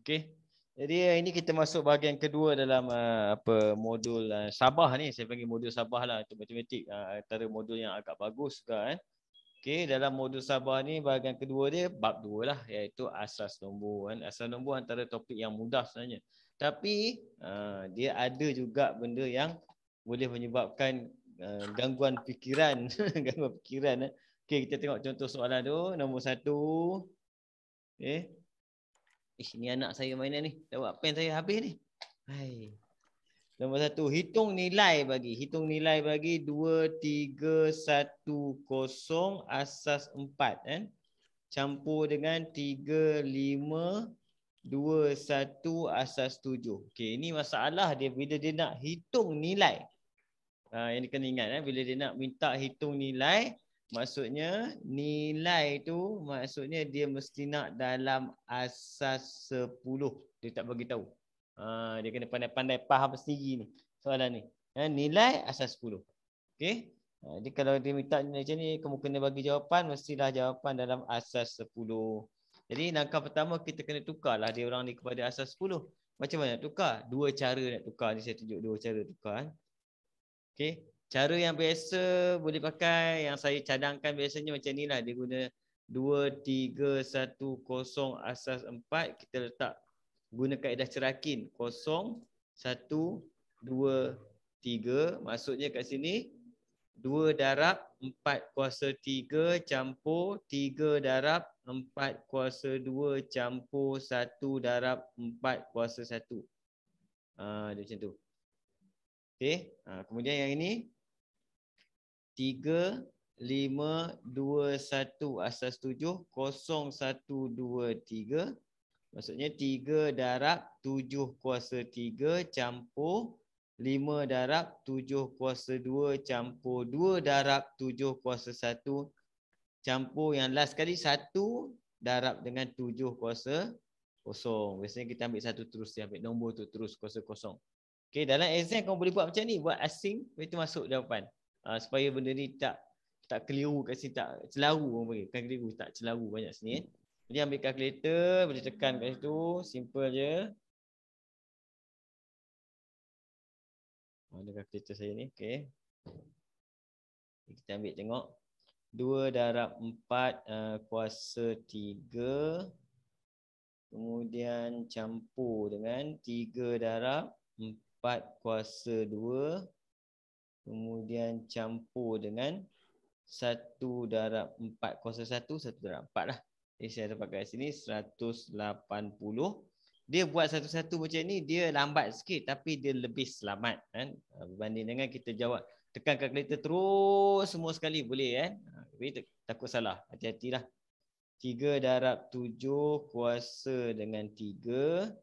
Okey. Jadi ini kita masuk bahagian kedua dalam modul Sabah ni. Saya panggil modul Sabah lah untuk matematik. Antara modul yang agak bagus juga kan. Okey, dalam modul Sabah ni bahagian kedua dia bab 2 lah, iaitu asas nombor kan. Asas nombor antara topik yang mudah sebenarnya. Tapi dia ada juga benda yang boleh menyebabkan gangguan fikiran, gangguan fikiran. Okey, kita tengok contoh soalan tu. Nombor 1. Okey. Ni anak saya mainan ni. Tak buat pen saya habis ni. Hai. Nombor 1, hitung nilai bagi 2, 3, 1, 0 asas 4 kan. Campur dengan 3, 5, 2, 1 asas 7. Okey, ini masalah dia bila dia nak hitung nilai. Yang kena ingat bila dia nak minta hitung nilai, maksudnya nilai tu maksudnya dia mesti nak dalam asas 10. Dia tak bagi tahu. Dia kena pandai-pandai faham sendiri ni soalan ni. Nilai asas 10. Okey. Jadi kalau dia minta nilai macam ni, kamu kena bagi jawapan, mestilah jawapan dalam asas 10. Jadi langkah pertama kita kena tukarlah dia orang ni kepada asas 10. Macam mana nak tukar? Dua cara nak tukar ni, saya tunjuk dua cara tukar. Okey. Cara yang biasa boleh pakai, yang saya cadangkan biasanya macam ni lah. Dia guna 2, 3, 1, 0 asas 4. Kita letak guna kaedah cerakin. 0, 1, 2, 3. Maksudnya kat sini 2 darab 4 kuasa 3 campur 3 darab 4 kuasa 2 campur 1 darab 4 kuasa 1. Dia macam tu. Okey, kemudian yang ini 3, 5, 2, 1 asas 7, 0, 1, 2, 3. Maksudnya 3 darab 7 kuasa 3 campur 5 darab 7 kuasa 2 campur 2 darab 7 kuasa 1 campur yang last kali 1 darab dengan 7 kuasa 0. Biasanya kita ambil satu terus, dia ambil nombor tu terus kuasa 0. Okey, dalam exam kamu boleh buat macam ni, buat asing, itu masuk jawapan. Supaya benda ni tak keliru kat sini, tak celaru orang panggil. Bukan keliru, tak celaru banyak sini. Jadi ambil kalkulator, boleh tekan kat situ, simple je. Mana kalkulator saya ni, okey. Kita ambil tengok. 2 darab 4 kuasa 3. Kemudian campur dengan 3 darab 4 kuasa 2. Kemudian campur dengan 1 darab 4 kuasa 1, 1 darab 4 lah. Jadi saya dapat kat sini 180. Dia buat satu-satu macam ni, dia lambat sikit tapi dia lebih selamat kan. Berbanding dengan kita jawab, tekan kalkulator terus semua sekali boleh kan. Tapi takut salah, hati-hatilah. 3 darab 7 kuasa dengan 3.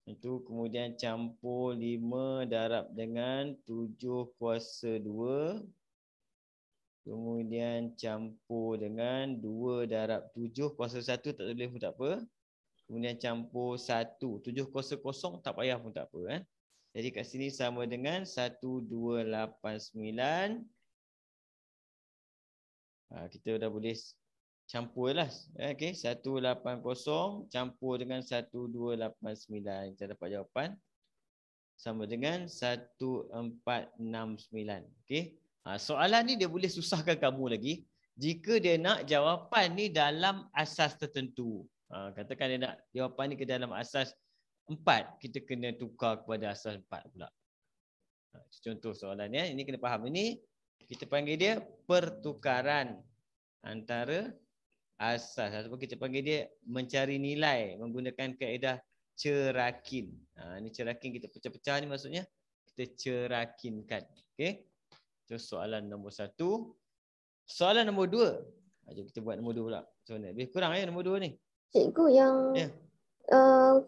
Itu kemudian campur 5 darab dengan 7 kuasa 2. Kemudian campur dengan 2 darab 7 kuasa 1, tak boleh pun tak apa. Kemudian campur 1. 7 kuasa 0 tak payah pun tak apa. Jadi kat sini sama dengan 1289. Kita dah boleh campur lah. Okay, 180 campur dengan 1289. Kita dapat jawapan sama dengan 1469. Okay. Soalan ni dia boleh susahkan kamu lagi jika dia nak jawapan ni dalam asas tertentu. Katakan dia nak jawapan ni ke dalam asas 4, kita kena tukar kepada asas 4 pula. Contoh soalan ni, ini kena faham. Ini kita panggil dia pertukaran antara asas, ataupun kita panggil dia mencari nilai menggunakan kaedah cerakin. Ini cerakin, kita pecah-pecah ni maksudnya kita cerakinkan. Okey. Itu soalan nombor 1. Soalan nombor 2. Jom kita buat nombor 2 pula. So, lebih kurang nombor 2 ni. Cikgu, yang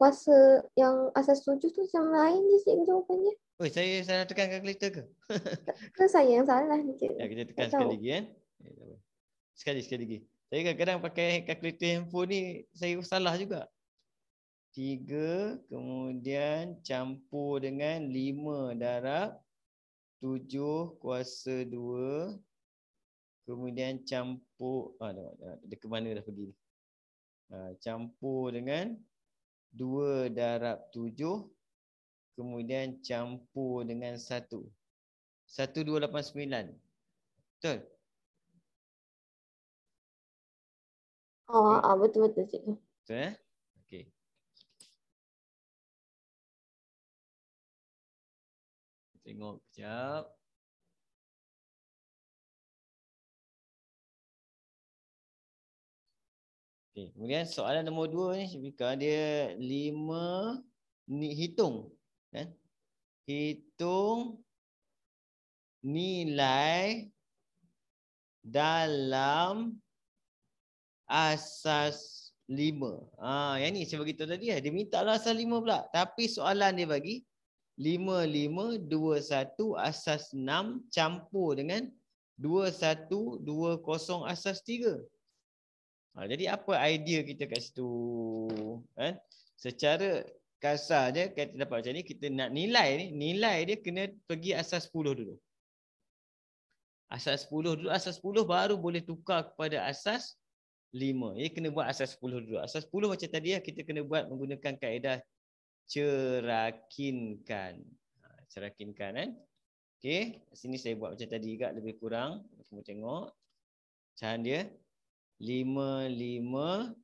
kuasa yang asas 7 tu macam lain je cikgu jawapannya. Oi, saya salah tekan kalkulator ke? Ke saya yang salah ni cikgu. Kita tekan sekali lagi kan. Sekali lagi. Saya kadang-kadang pakai kalkulator handphone ni, saya salah juga. 3 kemudian campur dengan 5 darab 7 kuasa 2. Kemudian campur, dia ke mana dah pergi ni? Campur dengan 2 darab 7. Kemudian campur dengan 1. 1289. Betul? Betul-betul cikgu. Betul Okey. Tengok kejap. Okay. Kemudian soalan nombor 2 ni Syifika, dia 5 ni hitung kan? Hitung nilai dalam asas 5. Yang ni saya beritahu tadi dia minta lah asas 5 pula. Tapi soalan dia bagi 5, 5, 2, 1 asas 6 campur dengan 2, 1, 2, 0 asas 3. Jadi apa idea kita kat situ? Kan? Secara kasar je kita dapat macam ni, kita nak nilai ni, nilai dia kena pergi asas 10 dulu. Asas 10 dulu, asas 10 baru boleh tukar kepada asas 5. Jadi kena buat asas 10 dulu. Asas 10 macam tadi kita kena buat menggunakan kaedah cerakinkan. Cerakinkan kan? Okey, sini saya buat macam tadi juga lebih kurang. Kamu tengok. Cara dia 5, 5,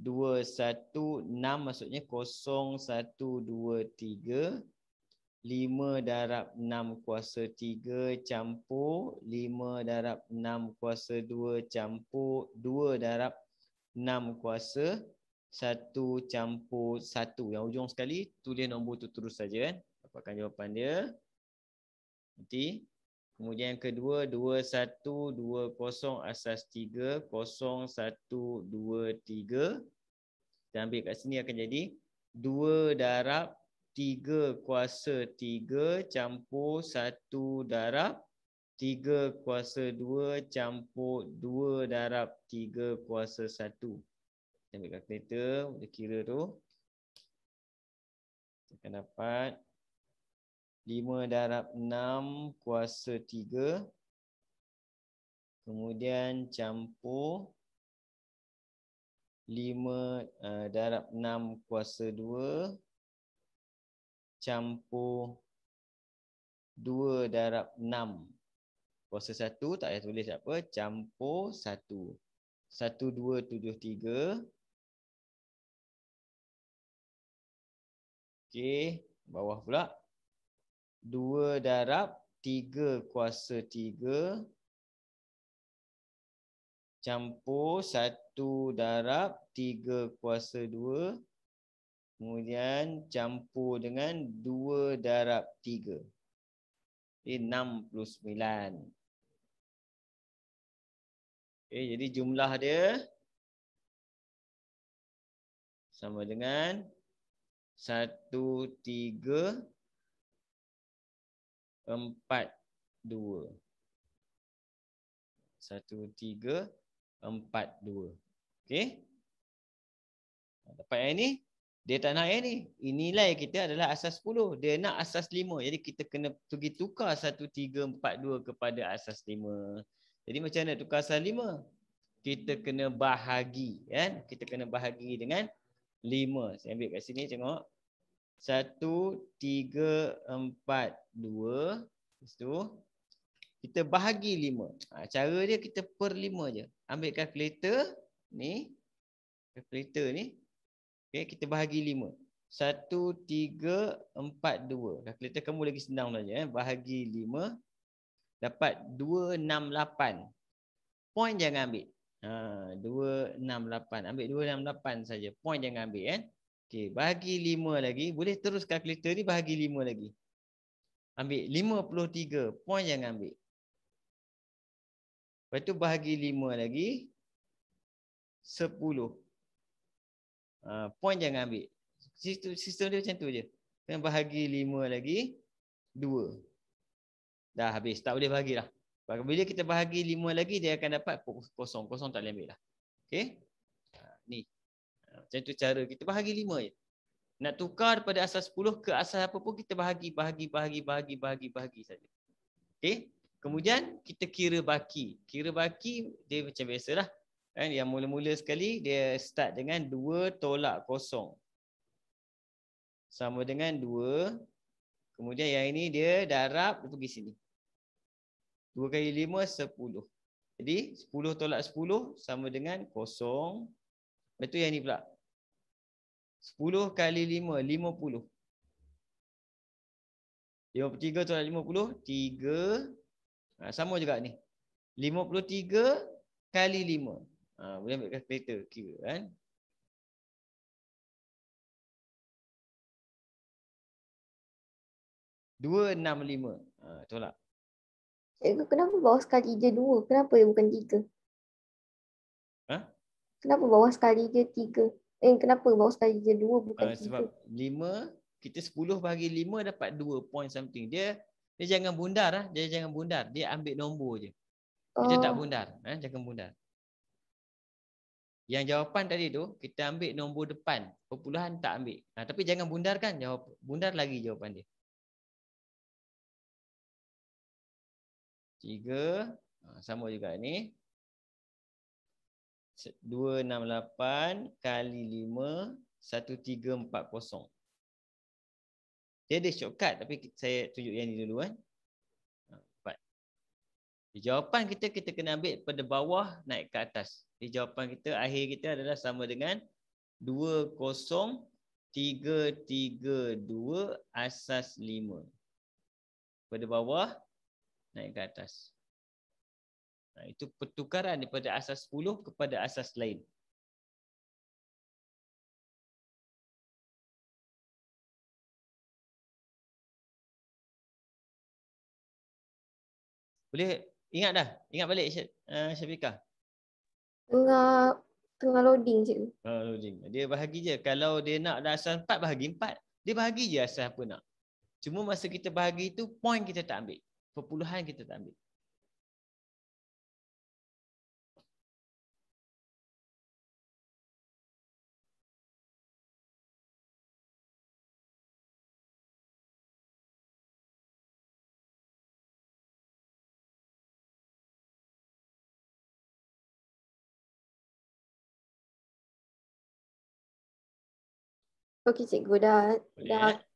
2, 1, 6 maksudnya 0, 1, 2, 3. 5 darab 6 kuasa 3 campur 5 darab 6 kuasa 2 campur 2 darab 6 kuasa 1 campur 1. Yang ujung sekali tulis nombor tu terus saja kan. Dapatkan jawapan dia. Nanti kemudian yang kedua 2, 1, 2, 0 asas 3 0, 1, 2, 3. Kita ambil kat sini akan jadi 2 darab 3 kuasa 3 campur 1 darab 3 kuasa 2 campur 2 darab 3 kuasa 1. Kita ambil kalkulator, kita kira tu. Kita akan dapat 5 darab 6 kuasa 3. Kemudian campur 5 darab 6 kuasa 2. Campur 2 darab 6 kuasa 1. Tak payah tulis apa. Campur 1. 1273. Okey. Bawah pula. 2 darab 3 kuasa 3. Campur 1 darab 3 kuasa 2. Kemudian campur dengan 2 darab 3. Jadi 69. Okay, jadi jumlah dia sama dengan 1342. 1342. Okey. Dapat yang ni. Dia tak nak yang ni. Nilai kita adalah asas 10. Dia nak asas 5. Jadi kita kena pergi tukar 1342 kepada asas 5. Jadi macam mana tukar asas 5? Kita kena bahagi. Kan? Kita kena bahagi dengan 5. Saya ambil kat sini tengok. 1342. Lepas tu kita bahagi 5. Cara dia kita per 5 je. Ambil kalkulator ni. Kalkulator ni. Okay, kita bahagi 5. 1342. Kalkulator kamu lagi senang saja. Bahagi 5. Dapat 268. Point jangan ambil. 268. Ambil 268 saja. Point jangan ambil kan. Okay, bahagi 5 lagi. Boleh terus kalkulator ni bahagi 5 lagi. Ambil 53. Point jangan ambil. Lepas tu bahagi 5 lagi. 10. Point jangan ambil. Sistem dia macam tu je. Kena bahagi 5 lagi 2. Dah habis. Tak boleh bahagi lah. Bila kita bahagi 5 lagi, dia akan dapat kosong. Kosong tak boleh ambil lah. Okay. Ni. Macam tu cara kita bahagi 5 je. Nak tukar daripada asas 10 ke asas apa pun, kita bahagi saja. Okay. Kemudian kita kira baki. Kira baki dia macam biasalah. Kan, yang mula-mula sekali dia start dengan 2 tolak kosong. sama dengan 2. Kemudian yang ini dia darab, dia pergi sini. 2 kali 5, 10. Jadi 10 tolak 10 sama dengan 0. Lepas tu yang ni pula. 10 kali 5, 50. 53 tolak 50, 3. Sama juga ni. 53 kali 5. Boleh ambil kalkulator kira kan. RM265. Tolak. Cikgu, kenapa bawah sekali je 2? Kenapa dia bukan 3? Kenapa bawah sekali je 3? Kenapa bawah sekali je 2 bukan 3? Sebab 5, kita 10 bahagi 5 dapat 2 point something. Dia jangan bundar. Dia jangan bundar. Dia ambil nombor je. Kita tak bundar. Jangan bundar. Yang jawapan tadi tu, kita ambil nombor depan. Perpuluhan tak ambil. Tapi jangan bundarkan. Bundar lagi jawapan dia. 3. Sama juga ni. 268 kali 5, 1340. Dia ada shortcut tapi saya tunjuk yang ni dulu kan. 4. Jawapan kita kena ambil pada bawah naik ke atas. Jawapan kita akhir kita adalah sama dengan 20332 asas 5. Pada bawah naik ke atas. Itu pertukaran daripada asas 10 kepada asas lain. Boleh ingat dah? Ingat balik Syafiqah? Tengah loading cikgu. Loading. Dia bahagi je. Kalau dia nak ada asas 4, bahagi 4. Dia bahagi je asas apa nak. Cuma masa kita bahagi tu, point kita tak ambil. Perpuluhan kita tak ambil. Okey cikgu, dah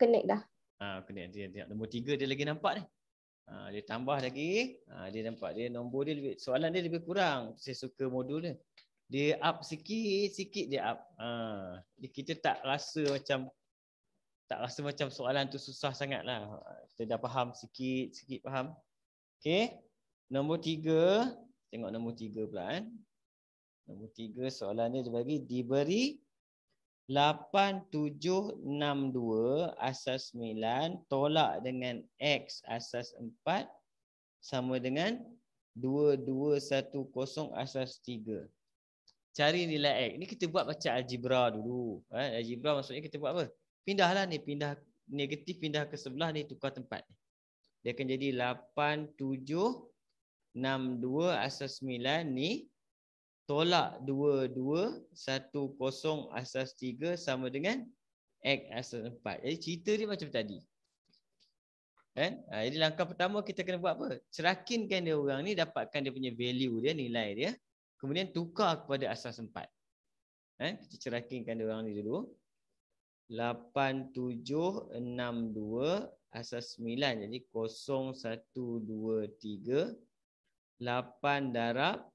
connect dah. Connect dia. Nombor 3 dia lagi nampak ni. Dia tambah lagi. Dia nampak dia nombor dia lebih, soalan dia lebih kurang. Saya suka modul dia. Dia up sikit dia up. Kita tak rasa macam soalan tu susah sangat lah. Kita dah faham sikit faham. Okey. Nombor 3. Tengok nombor 3 pula kan. Nombor 3 soalan dia diberi 8762 asas 9 tolak dengan X asas 4 sama dengan 2210 asas 3. Cari nilai X. Ni kita buat baca algebra dulu. Algebra maksudnya kita buat apa? Pindahlah ni. Pindah negatif, pindah ke sebelah ni, tukar tempat. Dia akan jadi 8762 asas 9 ni tolak 2210 asas 3 sama dengan X asas 4. Jadi cerita dia macam tadi. Kan? Jadi langkah pertama kita kena buat apa? Cerakinkan dia orang ni, dapatkan dia punya value dia, nilai dia. Kemudian tukar kepada asas 4. Kita cerakinkan dia orang ni dulu. 8762 asas 9. Jadi 0123. 8 darab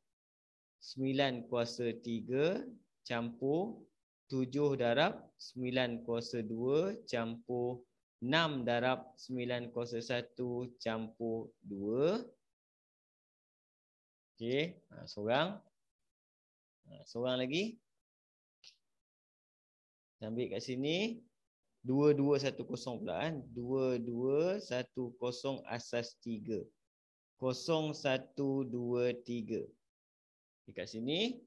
9 kuasa 3 campur 7 darab 9 kuasa 2 campur 6 darab 9 kuasa 1 campur 2. Okey, seorang lagi. Kita ambil kat sini 2210 pula kan. 2210 asas 3. 0123. Dekat sini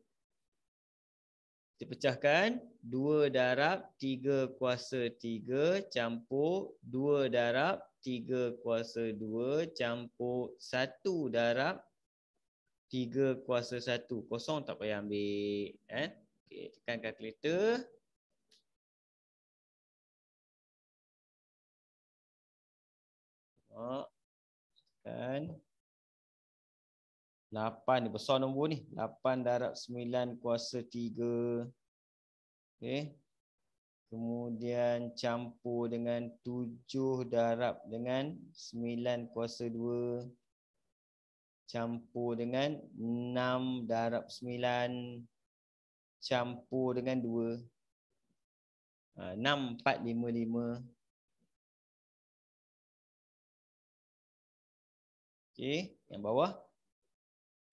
kita pecahkan 2 darab 3 kuasa 3 campur 2 darab 3 kuasa 2 campur 1 darab 3 kuasa 1. Kosong tak payah ambil. Okey, tekan kalkulator. Tekan 8 ni, besar nombor ni. 8 darab 9 kuasa 3. Okey. Kemudian campur dengan 7 darab dengan 9 kuasa 2. Campur dengan 6 darab 9. Campur dengan 2. 6, 4, 5, 5. Okey, yang bawah.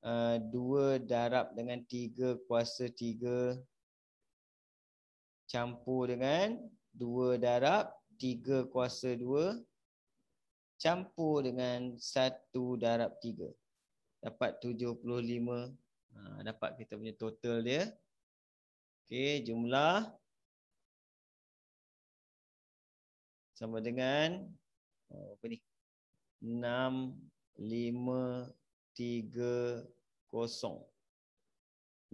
2 darab dengan 3 kuasa 3. Campur dengan 2 darab 3 kuasa 2. Campur dengan 1 darab 3. Dapat 75. Dapat kita punya total dia. Okey, jumlah sama dengan apa ni? 6, 5, 3, 0.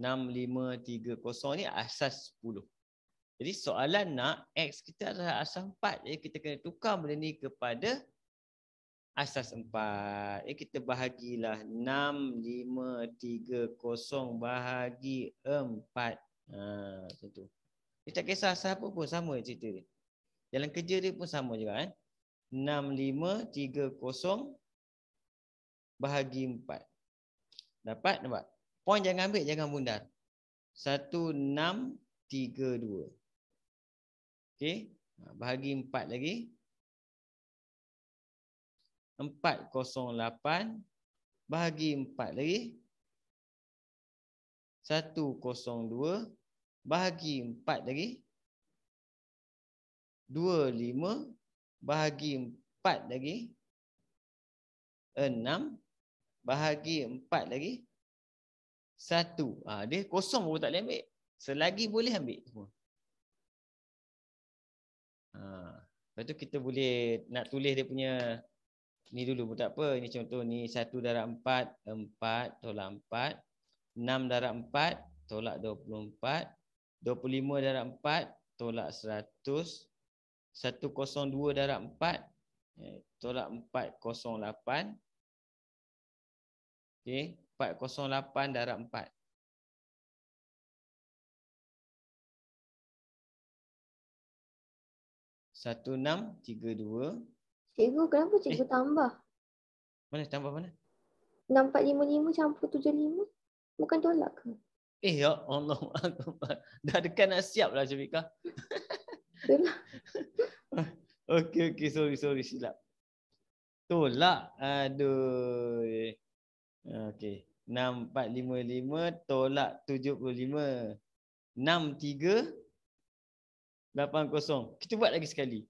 6, 5, 3, 0 ni asas 10. Jadi soalan nak X kita adalah asas 4. Jadi kita kena tukar benda ni kepada asas 4. Jadi kita bahagilah 6, 5, 3, 0 bahagi 4. Macam tu. Dia tak kisah asas apa pun sama cerita dia. Jalan kerja dia pun sama juga kan. 6, 5, 3, 0 bahagi 4. Dapat? Nampak? Poin jangan ambil, jangan bundar. 1, 6, 3, 2. Okey, bahagi 4 lagi. 408 bahagi 4 lagi. 102 bahagi 4 lagi. 25 bahagi 4 lagi. 6 bahagi 4 lagi. 1. Dia kosong pun tak boleh ambil. Selagi boleh ambil semua. Lepas tu kita boleh nak tulis dia punya ni dulu pun tak apa. Ini contoh ni 1 darab 4, 4 tolak 4. 6 darab 4 tolak 24. 25 darab 4 tolak 100. 102 darab 4 tolak 408. Okey, 408 darab 4. Satu 6, 3, 2. Cikgu, kenapa cikgu tambah? Mana tambah mana? 6, 4, 5, 5 campur 7, 5. Bukan tolak ke? Ya Allah. Dah dekat nak siap lah Syafiqah. Tolak. Okey, sorry silap. Tolak. Aduh. Okey. 6, 4, 5, 5 tolak 75. 6, 3, 8, 0. Kita buat lagi sekali.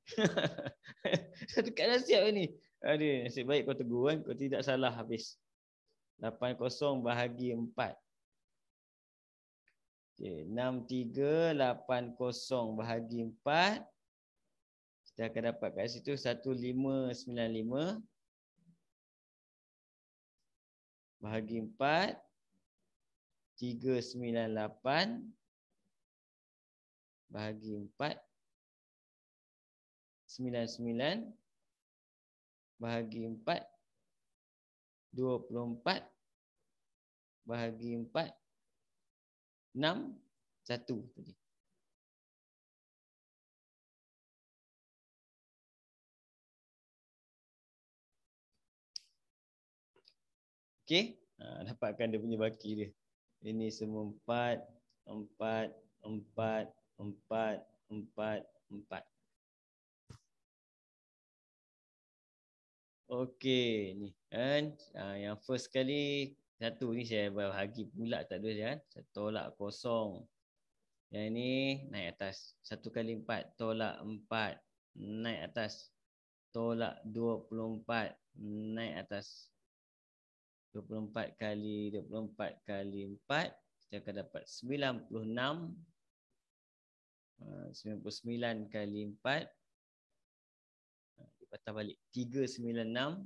Dekat dah siap ni. Aduh, nasib baik kau tegur kan. Kau tidak salah habis. 8, 0 bahagi 4. Okay, 6, 3, 8, 0 bahagi 4. Kita akan dapat kat situ 1595 bahagi 4. 398 bahagi 4. 99 bahagi 4. 24 bahagi 4. 6, 1 tadi. Okey, dapatkan dia punya baki dia. Ini semua 4, 4, 4, 4, 4, 4. Okey, ni kan. Yang first kali 1 ni saya bahagi pula tak ada kan. Saya tolak 0. Yang ni naik atas. 1 kali 4 tolak 4 naik atas. Tolak 24 naik atas. 24 kali 24 kali 4 kita akan dapat 96. 99 kali 4 patah balik 396.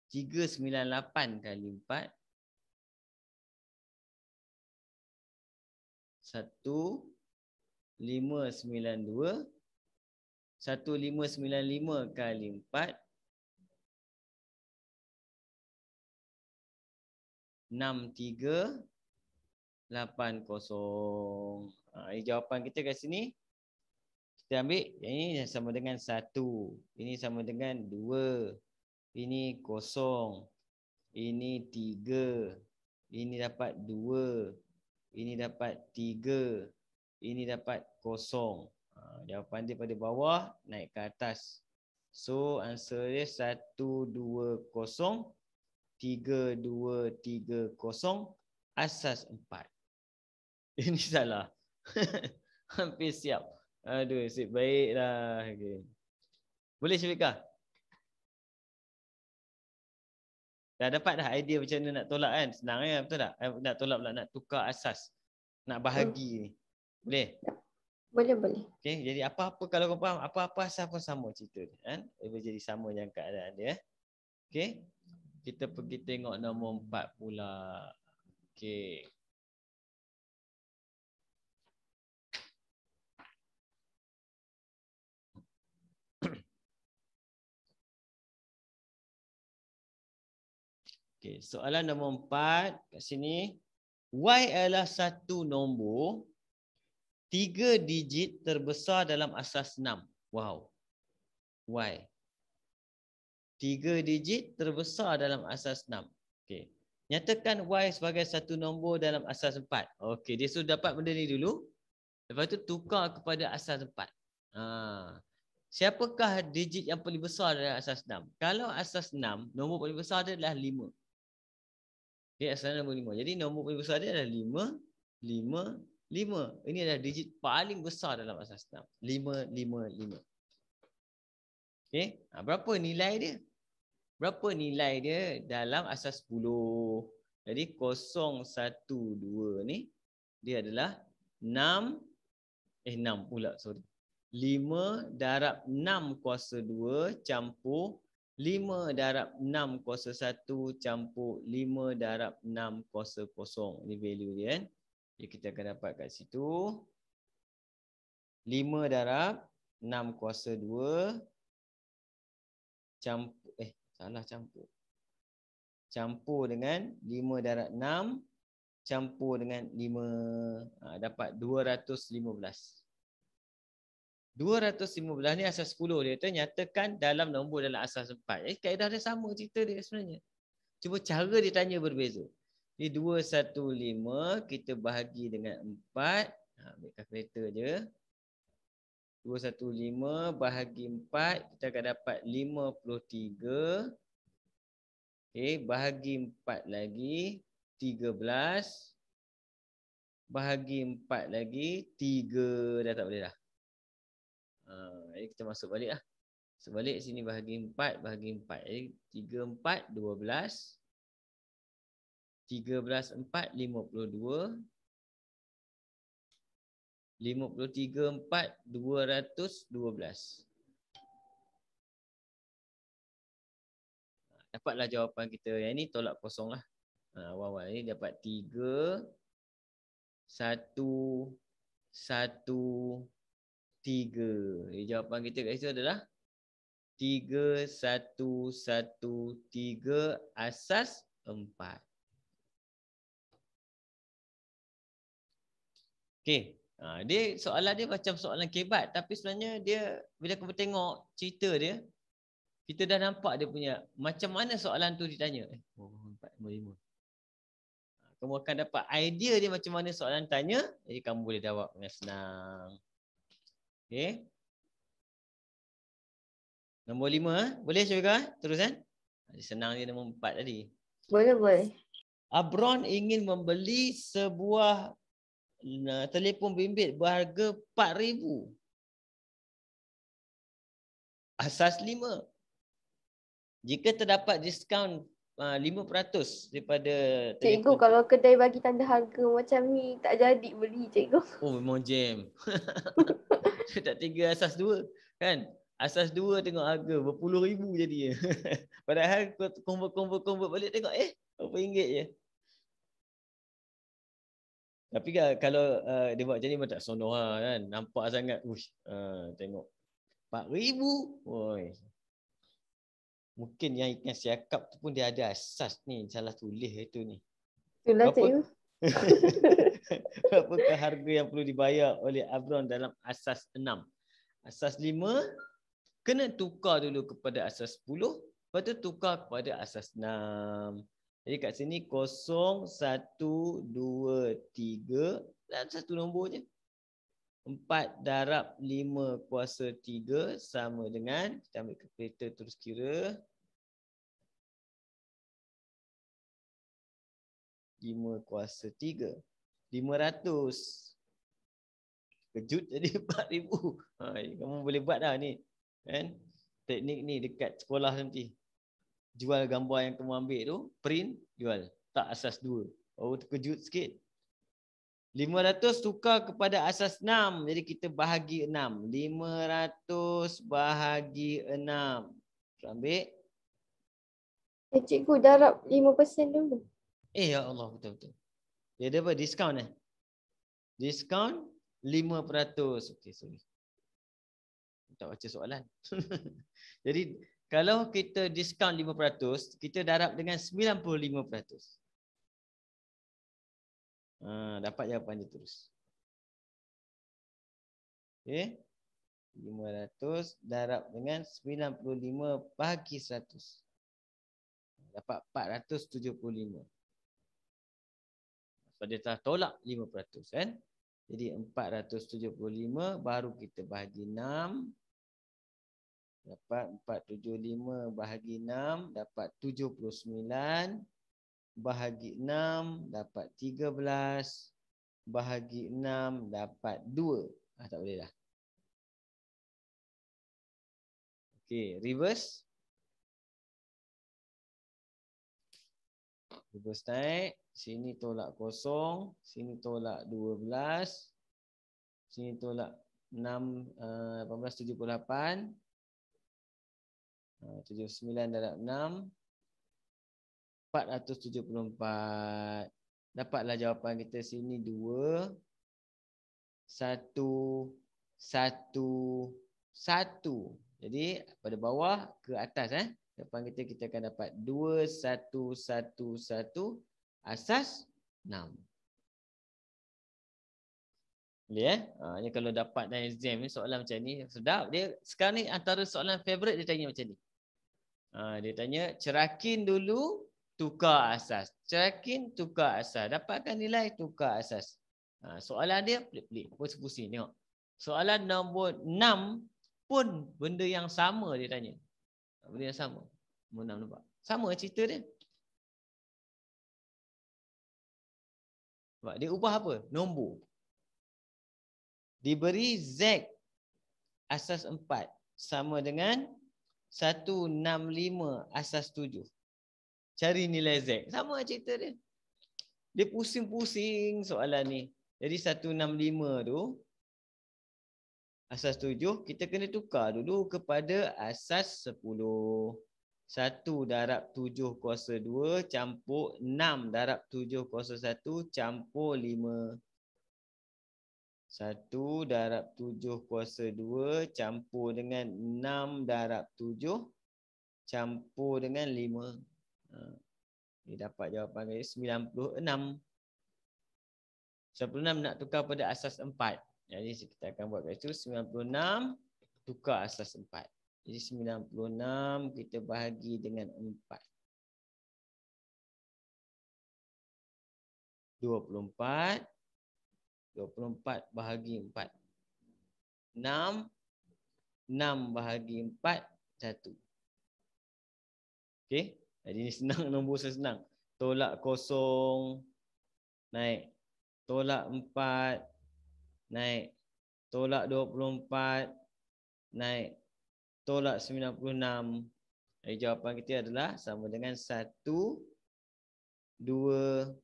398 kali 4 1592. 1595 kali 4 63 80. Ini jawapan kita kat sini. Kita ambil yang ini sama dengan 1. Ini sama dengan 2. Ini 0. Ini 3. Ini dapat 2. Ini dapat 3. Ini dapat 0. Jawapan dia pada bawah naik ke atas. So answer dia 1, 2, 0. 3, 2, 3, 0. Asas 4. Ini salah. Hampir siap. Aduh, nasib baiklah. Okay. Boleh Syafiqah? Dah dapat dah idea macam mana nak tolak kan? Senang kan? Betul tak? Nak tolak pula, nak tukar asas. Nak bahagi ni. Boleh? Boleh. Okay, jadi apa-apa kalau kau faham, apa-apa asal pun sama cerita dia. Kan? Dia jadi sama yang keadaan dia. Okay. Kita pergi tengok nombor 4 pula. Okay. Okay, soalan nombor 4 kat sini. Y adalah satu nombor 3 digit terbesar dalam asas 6. Wow. Y. 3 digit terbesar dalam asas 6. Okay. Nyatakan Y sebagai satu nombor dalam asas 4. Okay, dia sudah dapat benda ni dulu. Lepas tu tukar kepada asas 4. Siapakah digit yang paling besar dalam asas 6? Kalau asas 6, nombor paling besar dia adalah 5. Okay, asas nombor 5. Jadi nombor paling besar dia adalah 5, 5, 5. Ini adalah digit paling besar dalam asas 6. 5, 5, 5. Okay, berapa nilai dia? Berapa nilai dia dalam asas 10? Jadi 0, 1, 2 ni dia adalah 6 pula, sorry. 5 darab 6 kuasa 2 campur 5 darab 6 kuasa 1 campur 5 darab 6 kuasa 0. Ini value dia kan. Jadi kita akan dapat kat situ 5 darab 6 kuasa 2 campur campur dengan 5 darab 6 campur dengan 5 dapat 215. 215 ni asas 10 dia tu nyatakan dalam nombor dalam asas 4. Kaedah dia sama cerita dia sebenarnya. Cuma cara dia tanya berbeza. Jadi 215 kita bahagi dengan 4. Ambil kalkulator je. 215 bahagi 4 kita akan dapat 53. Okey, bahagi 4 lagi 13. Bahagi 4 lagi 3. Dah tak boleh dah. Jadi kita masuk balik lah. Sebalik sini bahagi 4, bahagi 4. Jadi 3, 4, 12. 13, 4, 52. 53, 4, 212. Dapatlah jawapan kita. Yang ini tolak kosong lah. Awal-awal ni dapat 3, 1, 1, 3. Jadi jawapan kita kat situ adalah 3, 1, 1, 3 asas 4. Okey. Dia soalan dia macam soalan kebat, tapi sebenarnya dia bila kamu tengok cerita dia, kita dah nampak dia punya macam mana soalan tu ditanya. 4, 5. Kamu akan dapat idea dia macam mana soalan tanya, jadi kamu boleh jawab dengan senang. Okey. Nombor 5, boleh Syafiqah? Terus kan? Senang dia nombor 4 tadi. Boleh. Abron ingin membeli sebuah telefon bimbit berharga 4,000. Asas 5. Jika terdapat diskaun 5% daripada Cikgu, kalau kedai bagi tanda harga macam ni tak jadi beli cikgu. Oh, memang jam. Tak 3 asas 2 kan? Asas 2 tengok harga berpuluh ribu jadi. Padahal convert balik tengok berapa ringgit je. Tapi kalau dia buat macam ni memang tak sonoh lah kan. Nampak sangat. Tengok 4,000. Oi. Mungkin yang ikan siakap tu pun dia ada asas ni. Salah tulis itu ni. Itulah cikgu. Berapakah harga yang perlu dibayar oleh Abron dalam asas 6? Asas 5, kena tukar dulu kepada asas 10, lepas tu tukar kepada asas 6. Jadi kat sini 0, 1, 2, 3 dan satu nombor je. 4 darab 5 kuasa 3 sama dengan, kita ambil kalkulator terus kira, 5 kuasa 3. 500. Kejut jadi 4,000. Kamu boleh buat dah ni. Kan? Teknik ni dekat sekolah nanti. Jual gambar yang kamu ambil tu, print, jual. Tak asas 2. Oh, terkejut sikit. 500 tukar kepada asas 6. Jadi kita bahagi 6. 500 bahagi 6. Ambil. Cikgu darab 5% dulu. Ya Allah, betul-betul. Dia ada apa? Diskaun Diskaun 5%. Okey, sorry. Tak baca soalan. Jadi, kalau kita diskaun 5%, kita darab dengan 95%. Dapat jawapan dia terus. Okey. 500 darab dengan 95 bahagi 100. Dapat 475. So, dia telah tolak 5%, kan? Jadi 475 baru kita bahagi 6. Dapat 475 bahagi 6 dapat 79. Bahagi 6 dapat 13. Bahagi 6 dapat 2. Tak boleh dah. Okey, reverse. Reverse naik. Sini tolak 0. Sini tolak 12. Sini tolak 1878. 79 darab 6. 474. Dapatlah jawapan kita sini 2. 1. 1. 1. Jadi pada bawah ke atas jawapan kita akan dapat 2, 1, 1, 1 asas 6. Boleh Ini kalau dapat dalam exam ni soalan macam ni sedap. Dia sekarang ni antara soalan favorite dia tanya macam ni. Dia tanya cerakin dulu tukar asas. Cerakin tukar asas. Dapatkan nilai tukar asas. Soalan dia pelik-pelik. Pusing-pusing tengok. Soalan nombor 6 pun benda yang sama dia tanya. Benda yang sama. Nombor 6 nampak. Sama cerita dia. Sebab dia ubah apa? Nombor. Diberi Z asas 4 sama dengan 165 asas 7. Cari nilai Z. Sama cerita dia. Dia pusing-pusing soalan ni. Jadi 165 tu asas 7 kita kena tukar dulu kepada asas 10. 1 darab 7 kuasa 2 campur 6 darab 7 kuasa 1 campur 5. 1 darab 7 kuasa 2 campur dengan 6 darab 7 campur dengan 5. Dia dapat jawapan dia 96. 96 nak tukar pada asas 4. Jadi kita akan buat kat situ 96 tukar asas 4. Jadi 96 kita bahagi dengan 4. 24. 24 bahagi 4. 6. 6 bahagi 4. 1. Okey. Jadi ni senang, nombor senang. Tolak 0. Naik. Tolak 4. Naik. Tolak 24. Naik. Tolak 96. Jadi jawapan kita adalah sama dengan 1, 2, 0,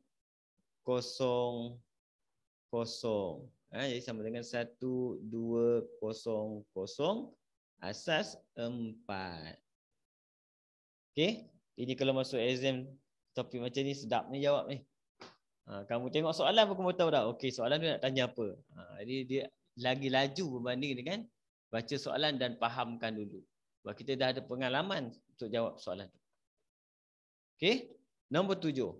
0. Jadi sama dengan 1, 2, 0, 0. Asas 4. Okey. Ini kalau masuk exam topik macam ni sedap ni jawab ni. Kamu tengok soalan pun kamu tahu dah. Okey, soalan tu nak tanya apa. Jadi dia lagi laju berbanding dengan baca soalan dan fahamkan dulu. Sebab kita dah ada pengalaman untuk jawab soalan tu. Okey. Nombor 7.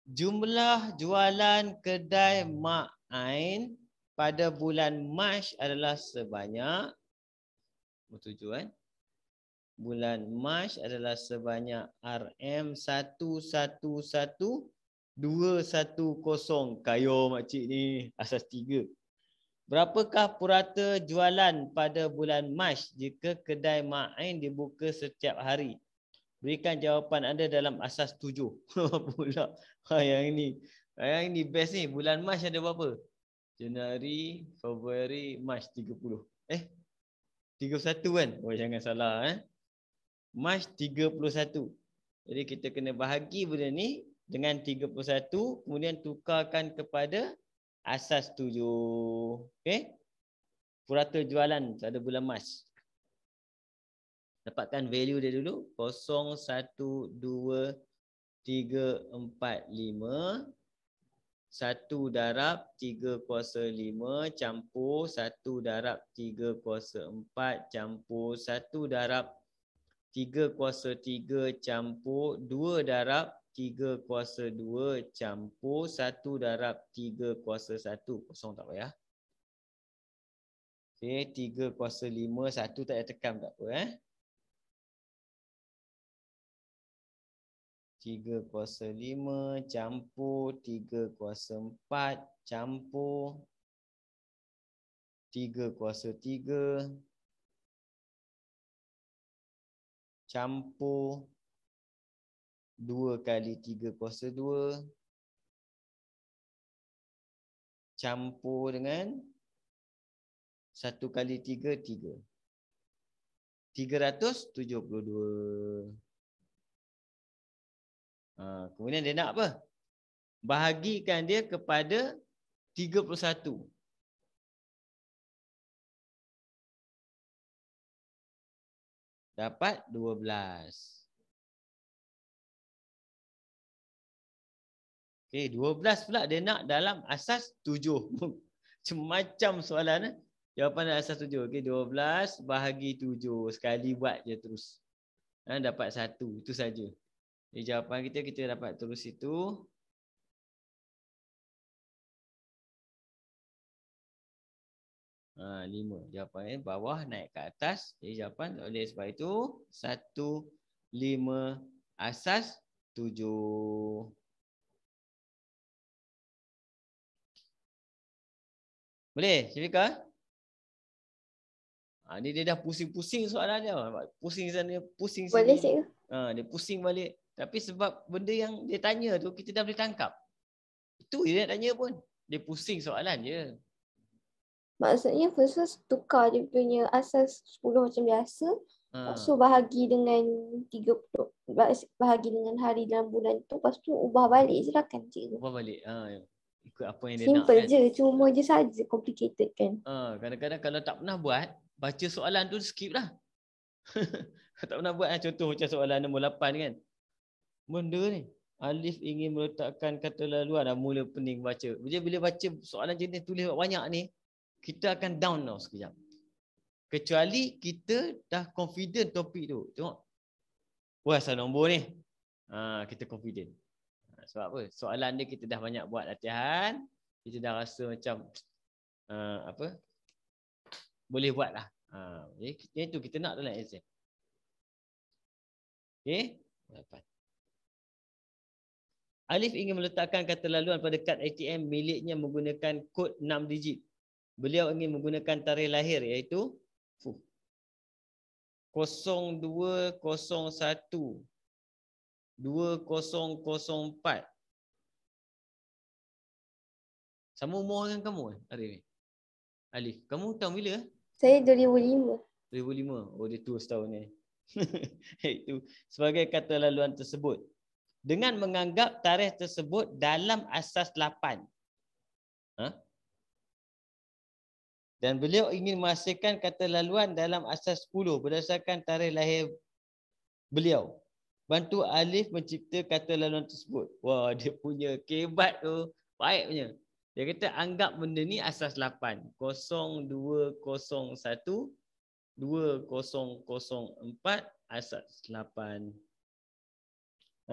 Jumlah jualan kedai Mak Ain pada bulan Mac adalah sebanyak, tujuan bulan Mac adalah sebanyak RM111,210. Kayo makcik ni asas 3. Berapakah purata jualan pada bulan Mac jika kedai Mak Ain dibuka setiap hari? Berikan jawapan anda dalam asas 7. Pula. Yang ini best ni. Bulan Mac ada berapa? Januari, Februari, Mac 30. 31 kan? Oh jangan salah Mac 31. Jadi kita kena bahagi benda ni dengan 31, kemudian tukarkan kepada asas 7. Okey? Purata jualan pada bulan Mac. Dapatkan value dia dulu. 0, 1, 2, 3, 4, 5. 1 darab 3 kuasa 5 campur 1 darab 3 kuasa 4 campur 1 darab 3 kuasa 3 campur 2 darab 3 kuasa 2 campur 1 darab 3 kuasa 1. Kosong tak payah. Okey, 3 kuasa 5, 1 tak payah tekan tak apa 3 kuasa 5 campur 3 kuasa 4 campur 3 kuasa 3 campur 2 kali 3 kuasa 2 campur dengan 1 kali 3, 3. 372. Kemudian dia nak apa? Bahagikan dia kepada 31. Dapat 12. Okey, 12 pula dia nak dalam asas 7. Macam-macam soalan Jawapan dalam asas 7. Okey, 12 bahagi 7. Sekali buat je terus. Dapat 1. Itu saja. Jadi jawapan kita dapat terus itu. Ha, 5. Jawapan bawah naik ke atas. Jadi jawapan oleh sebab itu 1, 5, asas 7. Boleh, Syafika? Dia dah pusing-pusing soalan dia. Pusing sana, pusing sini. Boleh, cikgu. Dia pusing balik. Tapi sebab benda yang dia tanya tu, kita dah boleh tangkap. Itu dia nak tanya pun. Dia pusing soalan je. Maksudnya first tukar dia punya asas 10 macam biasa. So bahagi dengan 30, bahagi dengan hari dalam bulan tu. Lepas tu ubah balik je lah kan cikgu. Ubah balik. Ikut apa yang dia Simple nak kan. je. Cuma je saja complicated kan. Kadang-kadang kalau tak pernah buat, baca soalan tu skip lah. Tak pernah buat contoh macam soalan nombor 8 kan. Benda ni. Alif ingin meletakkan kata laluan. Dah mula pening baca. Bila baca soalan jenis tulis banyak ni, kita akan down tau sekejap. Kecuali kita dah confident topik tu. Tengok. Wah, asal nombor ni. Kita confident. Sebab apa? Soalan dia kita dah banyak buat latihan. Kita dah rasa macam boleh buat lah. Itu kita nak dalam exam. Okey. Alif ingin meletakkan kata laluan pada kad ATM miliknya menggunakan kod 6 digit. Beliau ingin menggunakan tarikh lahir iaitu 0201 2004. Sama umur dengan kamu Alif, kamu tahun bila? Saya 2005. 2005. Oh, dia tua setahun ni. Itu sebagai kata laluan tersebut. Dengan menganggap tarikh tersebut dalam asas 8. Dan beliau ingin menghasilkan kata laluan dalam asas 10 berdasarkan tarikh lahir beliau. Bantu Alif mencipta kata laluan tersebut. Wah, dia punya kebat tu baik punya. Dia kata anggap benda ni asas 8. 0201 2004 asas 8.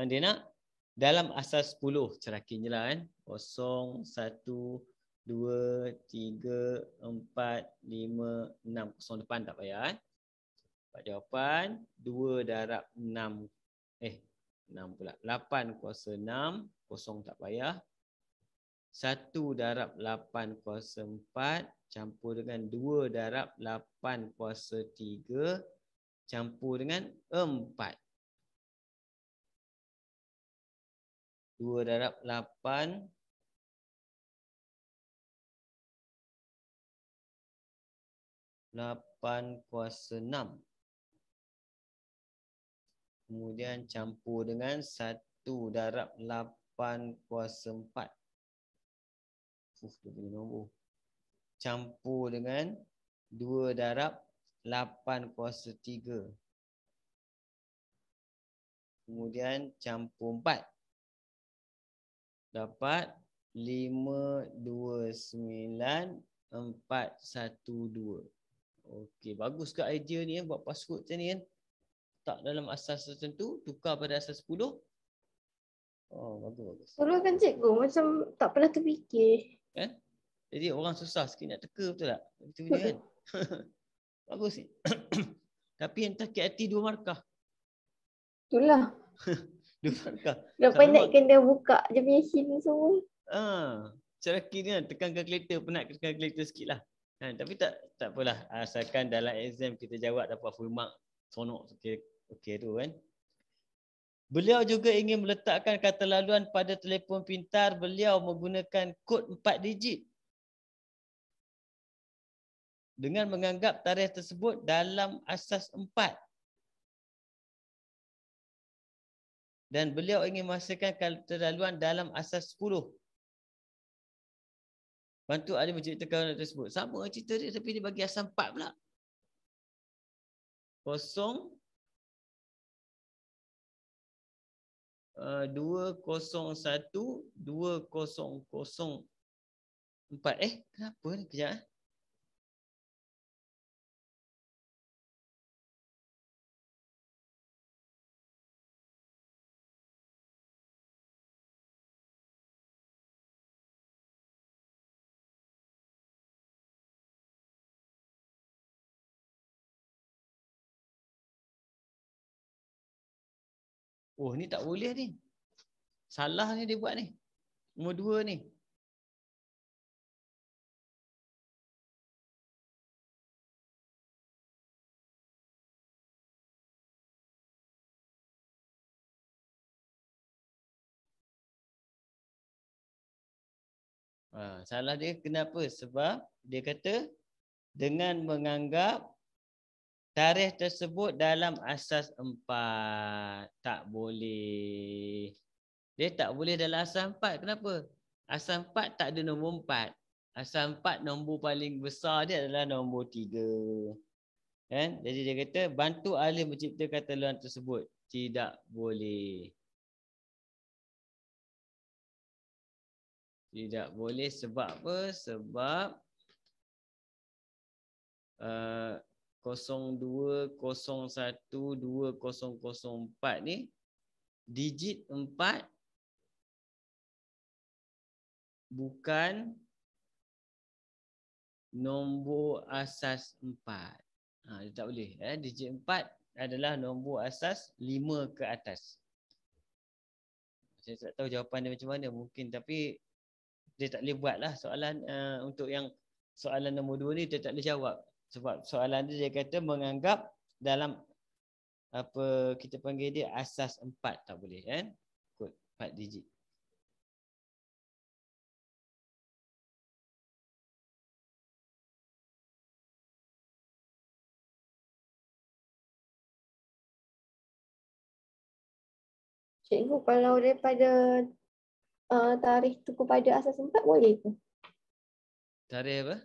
Dia nak dalam asas 10 cerakin je lah kan. 0, 1, 2, 3, 4, 5, 6. Kosong depan tak payah kan. Dapat jawapan 2 darab 6. 6 pula. 8 kuasa 6. Kosong tak payah. 1 darab 8 kuasa 4 campur dengan 2 darab 8 kuasa 3 campur dengan 4. 2 darab 8 kuasa 6. Kemudian campur dengan 1 darab 8 kuasa 4. Dia punya nombor. Campur dengan 2 darab 8 kuasa 3. Kemudian campur 4. Dapat 5, 2, 9, 4, 1, 2. Okey, bagus ke idea ni buat password macam ni kan. Tak dalam asas tertentu, tukar pada asas 10. Oh, bagus. Dulu kan cikgu macam tak pernah terfikir. Kan? Jadi orang susah sikit nak teka, betul tak? Betul dia kan? Bagus ni. Tapi yang sakit hati 2 markah. Itulah. 2 markah. Lepas nak kena buka dia punya hint semua. Cara kira tekan kalkulator, penat tekan kalkulator sikit lah. Tapi tak apalah. Asalkan dalam exam kita jawab dapat full mark. Sonok okey tu kan. Beliau juga ingin meletakkan kata laluan pada telefon pintar. Beliau menggunakan kod 4 digit. Dengan menganggap tarikh tersebut dalam asas 4. Dan beliau ingin menghasilkan kata laluan dalam asas 10. Bantu ahli menciptakan tersebut. Sama cerita dia tapi dia bagi asas 4 pula. 0, 201 2004. Kenapa ni? Kejap. Oh, ni tak boleh ni. Salah ni dia buat ni. Nombor 2 ni. Salah dia kenapa? Sebab dia kata dengan menganggap tarikh tersebut dalam asas 4. Tak boleh. Dia tak boleh dalam asas 4. Kenapa? Asas 4 tak ada nombor 4. Asas 4 nombor paling besar dia adalah nombor 3. Kan? Jadi dia kata bantu ahli mencipta kata laluan tersebut. Tidak boleh. Tidak boleh sebab apa? Sebab 02, 01, 2004 ni digit 4 bukan nombor asas 4. Dia tak boleh. Digit 4 adalah nombor asas 5 ke atas. Saya tak tahu jawapan dia macam mana. Mungkin tapi dia tak boleh buat lah soalan untuk yang soalan nombor 2 ni dia tak boleh jawab. Sebab soalan dia kata menganggap dalam apa kita panggil dia asas 4 tak boleh kan. Kod 4 digit. Cikgu kalau daripada tarikh tu kepada asas 4 boleh ke? Tarikh apa?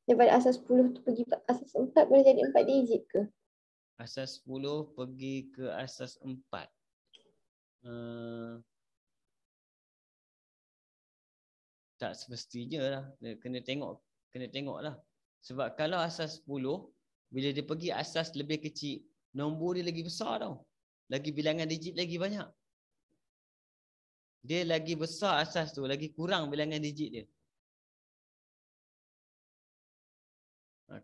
Daripada asas 10 tu pergi ke asas 4 boleh jadi 4 digit ke? Asas 10 pergi ke asas 4. Tak semestinya lah. Kena tengok lah. Sebab kalau asas 10, bila dia pergi asas lebih kecil, nombor dia lagi besar tau. Lagi bilangan digit lagi banyak. dia lagi besar asas tu, lagi kurang bilangan digit dia.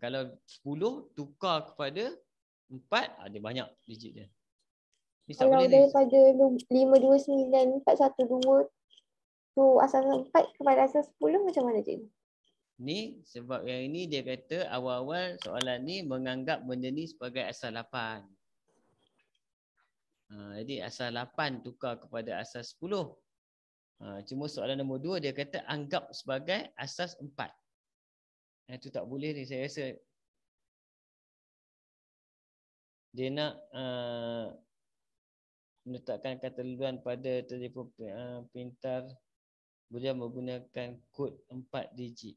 Kalau 10 tukar kepada 4, dia banyak digit dia. Ni tak Kalau boleh ni. daripada 529412 tu asas 4 kepada asas 10 macam mana cikgu? Ni sebab yang ini dia kata awal-awal soalan ni menganggap benda ni sebagai asas 8. Jadi asas 8 tukar kepada asas 10. Cuma soalan nombor 2 dia kata anggap sebagai asas 4. Itu tak boleh ni, saya rasa. Dia nak meletakkan keterlaluan pada telefon pintar boleh menggunakan kod 4 digit.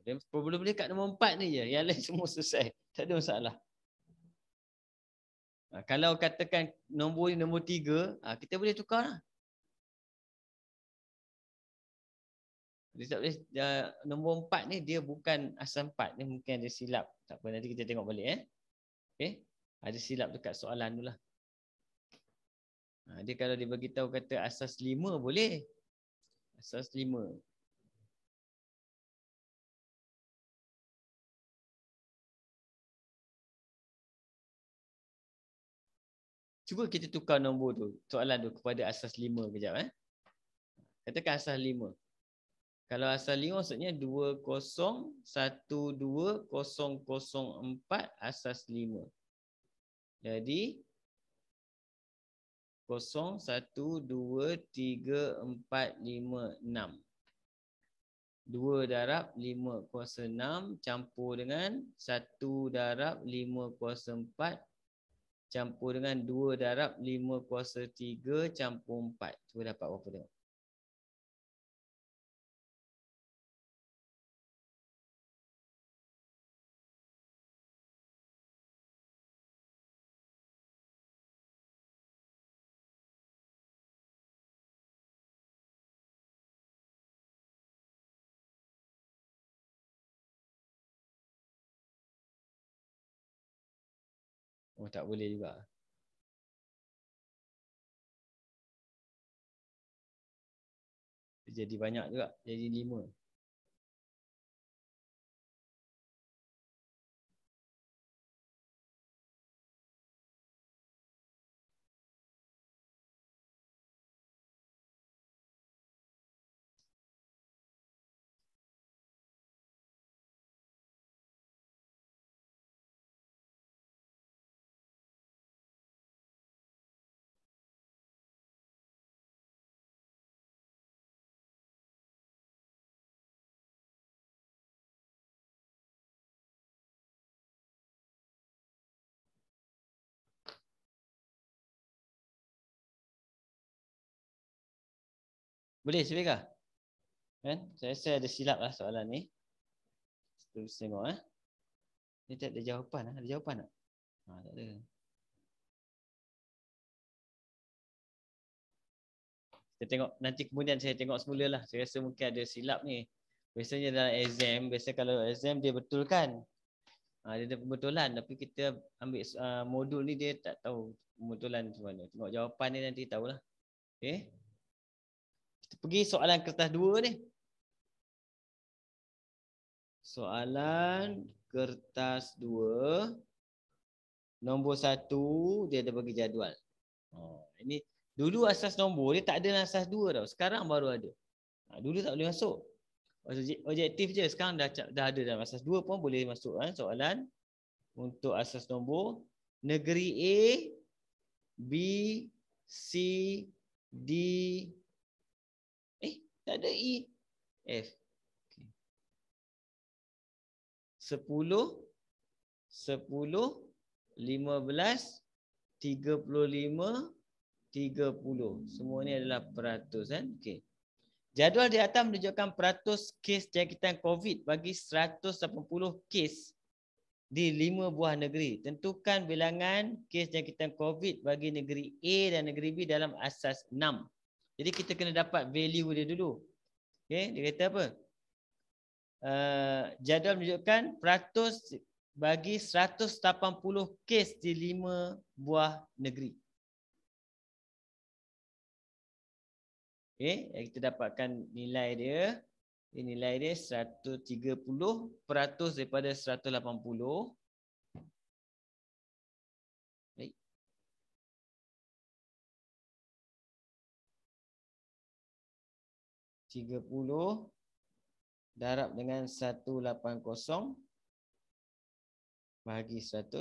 Dan problem dia kat nombor 4 ni je. Yang lain semua selesai. Tak ada masalah. Kalau katakan nombor ni nombor 3, kita boleh tukar lah. Dia tak boleh, nombor 4 ni dia bukan asal 4. Ni mungkin ada silap. Tak apa, nanti kita tengok balik. Okay? Ada silap dekat soalan tu lah. Dia kalau dia beritahu kata asas 5 boleh. Asas 5. Cuba kita tukar nombor tu, soalan tu kepada asas 5 kejap. Katakan asas 5. Kalau asas 5 maksudnya 20120004 asas 5. Jadi 012345 2 darab 5 kuasa 6 campur dengan 1 darab 5 kuasa 4 campur dengan 2 darab 5 kuasa 3 campur 4. Cuba dapat berapa tengok. Oh, tak boleh juga. Jadi banyak juga. Jadi 5. Boleh Syifika? Kan? Saya rasa ada silap lah soalan ni. Terus tengok Ni tak ada jawapan. Ada jawapan tak? Tak ada. Kita tengok nanti kemudian saya tengok semula lah. Saya rasa mungkin ada silap ni. Biasanya dalam exam, kalau exam dia betulkan. Dia ada pembetulan tapi kita ambil modul ni dia tak tahu pembetulan macam mana. Tengok jawapan ni nanti tahulah. Okey. Kita pergi soalan kertas 2 ni. Soalan kertas 2 nombor 1 dia ada bagi jadual. Ini dulu asas nombor dia tak ada asas 2 tau. Sekarang baru ada. Dulu tak boleh masuk. Objektif je. Sekarang dah ada dalam asas 2 pun boleh masuk soalan untuk asas nombor negeri A, B, C, D. Tak ada E, F. 10, 15, 35, 30. Semua ni adalah peratus Okey. Jadual di atas menunjukkan peratus kes jangkitan COVID bagi 180 kes di 5 buah negeri. Tentukan bilangan kes jangkitan COVID bagi negeri A dan negeri B dalam asas 6. Jadi kita kena dapat value dia dulu. Okey, dia kata apa? jadual menunjukkan peratus bagi 180 kes di 5 buah negeri. Okey, kita dapatkan nilai dia. Nilai dia 130% daripada 180. Baik. $30 darab dengan 180 bahagi 100,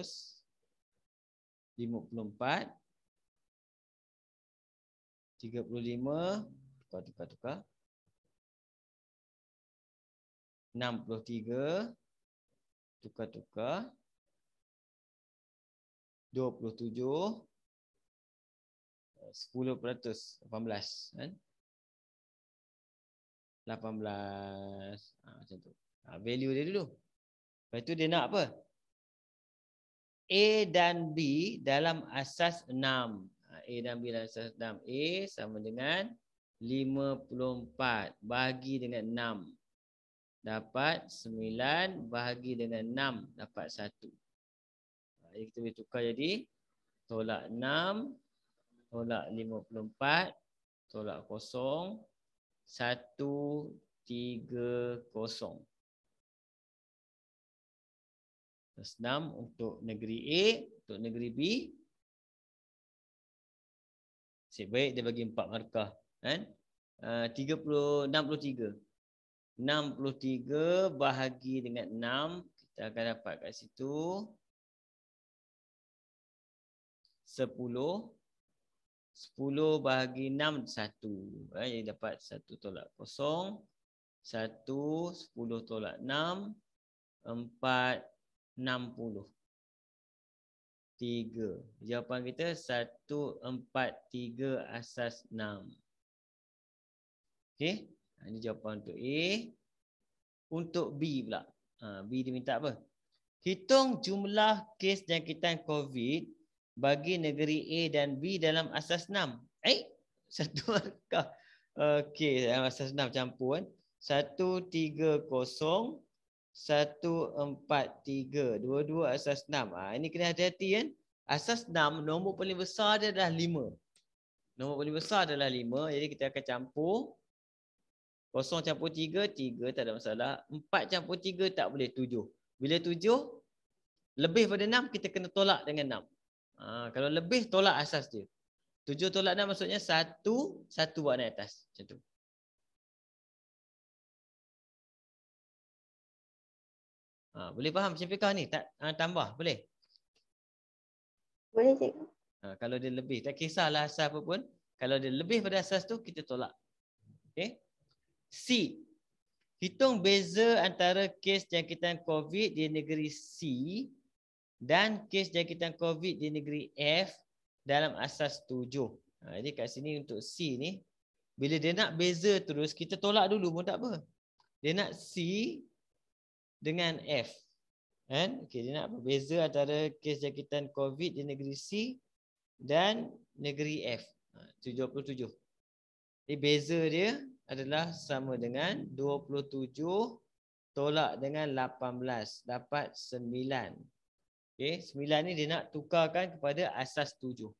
54, 35, tukar. 63, tukar. 27, 10%, 18 kan? 18. Macam tu. Value dia dulu. Lepas tu dia nak apa? A dan B dalam asas 6. A dan B dalam asas 6. A sama dengan 54 bahagi dengan 6. Dapat 9 bahagi dengan 6. Dapat 1. Jadi kita boleh tukar jadi tolak 6, tolak 54, tolak 0, 130. Plus 6 untuk negeri A, untuk negeri B. Nasib baik dia bagi 4 markah. Kan? 63 bahagi dengan 6. Kita akan dapat kat situ 10. 10 bahagi 6, 1. Jadi dapat 1 tolak 0. 1, 10 tolak 6. 4, 60. 3. Jawapan kita 143 asas 6. Okey. Ini jawapan untuk A. Untuk B pula. B dia minta apa? Hitung jumlah kes jangkitan COVID bagi negeri A dan B dalam asas 6. Satu markah. Okey, dalam asas 6 campur kan. 130, 143. Dua-dua asas 6. Ini kena hati-hati kan. Asas 6, nombor paling besar dia adalah 5. Nombor paling besar adalah 5. Jadi kita akan campur. 0 campur 3, 3 tak ada masalah. 4 campur 3 tak boleh, 7. Bila 7, lebih pada 6, kita kena tolak dengan 6. Kalau lebih, tolak asas dia. 7 tolak 6 maksudnya 1 buat naik atas. Macam tu. Boleh faham Syafiqah ni? Tak tambah, boleh? Boleh cikgu. Kalau dia lebih, tak kisahlah asas apa pun. Kalau dia lebih pada asas tu, kita tolak. Okey. C. Hitung beza antara kes jangkitan COVID di negeri C dan kes jangkitan COVID di negeri F dalam asas 7. Jadi kat sini untuk C ni, bila dia nak beza terus, kita tolak dulu pun tak apa. Dia nak C dengan F. Kan? Okay, dia nak beza antara kes jangkitan COVID di negeri C dan negeri F. 77. Jadi beza dia adalah sama dengan 27 tolak dengan 18. Dapat 9. Okay, 9 ni dia nak tukarkan kepada asas 7.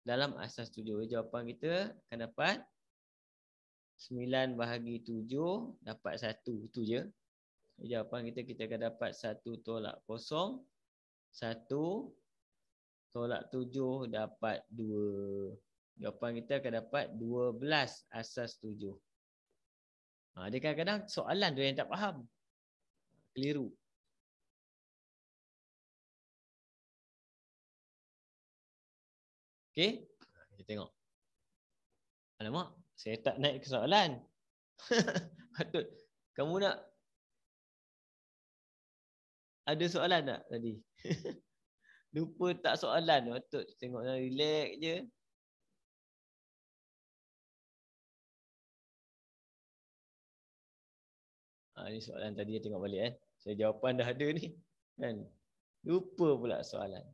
Dalam asas 7. Jawapan kita akan dapat 9 bahagi 7 dapat 1. Itu je. Jawapan kita akan dapat 1 tolak 0. 1 tolak 7 dapat 2. Jawapan kita akan dapat 12 asas 7. Dia kadang-kadang soalan tu yang tak faham. Keliru. Okey. Kita tengok. Alamak, saya tak naik ke soalan. Patut. Kamu nak ada soalan tak tadi? Lupa tak soalan. Patut tengok relax je. Ni soalan tadi tengok balik kan. Saya jawapan dah ada ni. Kan? Lupa pula soalan.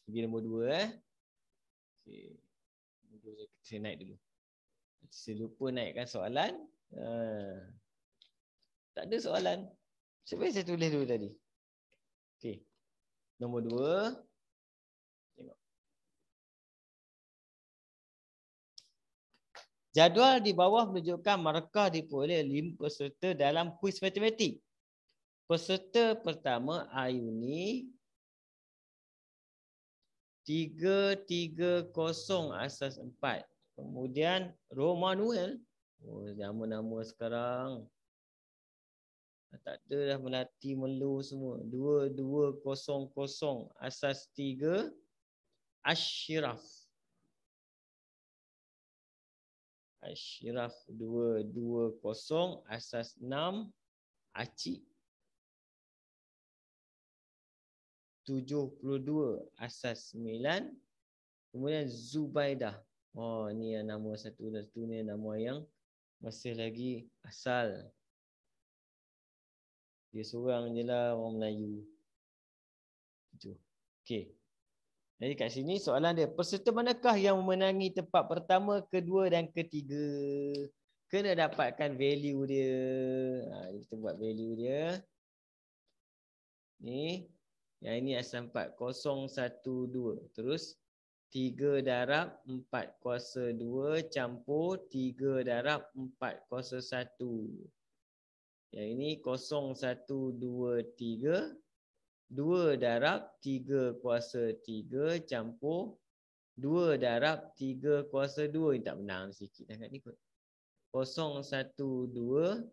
Pergi nombor 2. Okay. Saya naik dulu. Saya lupa naikkan soalan. Tak ada soalan. Sebab saya tulis dulu tadi. Okey. Nombor 2. Tengok. Jadual di bawah menunjukkan markah diperoleh 5 peserta dalam kuis matematik. Peserta pertama Ayuni 330 asas 4. Kemudian Romanuel. Oh, nama-nama sekarang. Tak ada dah melati melu semua. 2200 asas 3. Ashraf 220 asas 6. Acik 72 asas 9. Kemudian Zubaidah. Oh, ni yang nama satu ni nama yang masih lagi asal. Dia seorang je lah orang Melayu. Itu. Okey. Jadi kat sini soalan dia, peserta manakah yang memenangi tempat pertama, kedua dan ketiga? Kena dapatkan value dia. Kita buat value dia. Ni. Yang ini asal 4. 012. Terus 3 darab 4 kuasa 2 campur 3 darab 4 kuasa 1. Yang ini 0123. 2 darab 3 kuasa 3 campur 2 darab 3 kuasa 2. Ini tak menang sikit sangat ni kot. 012.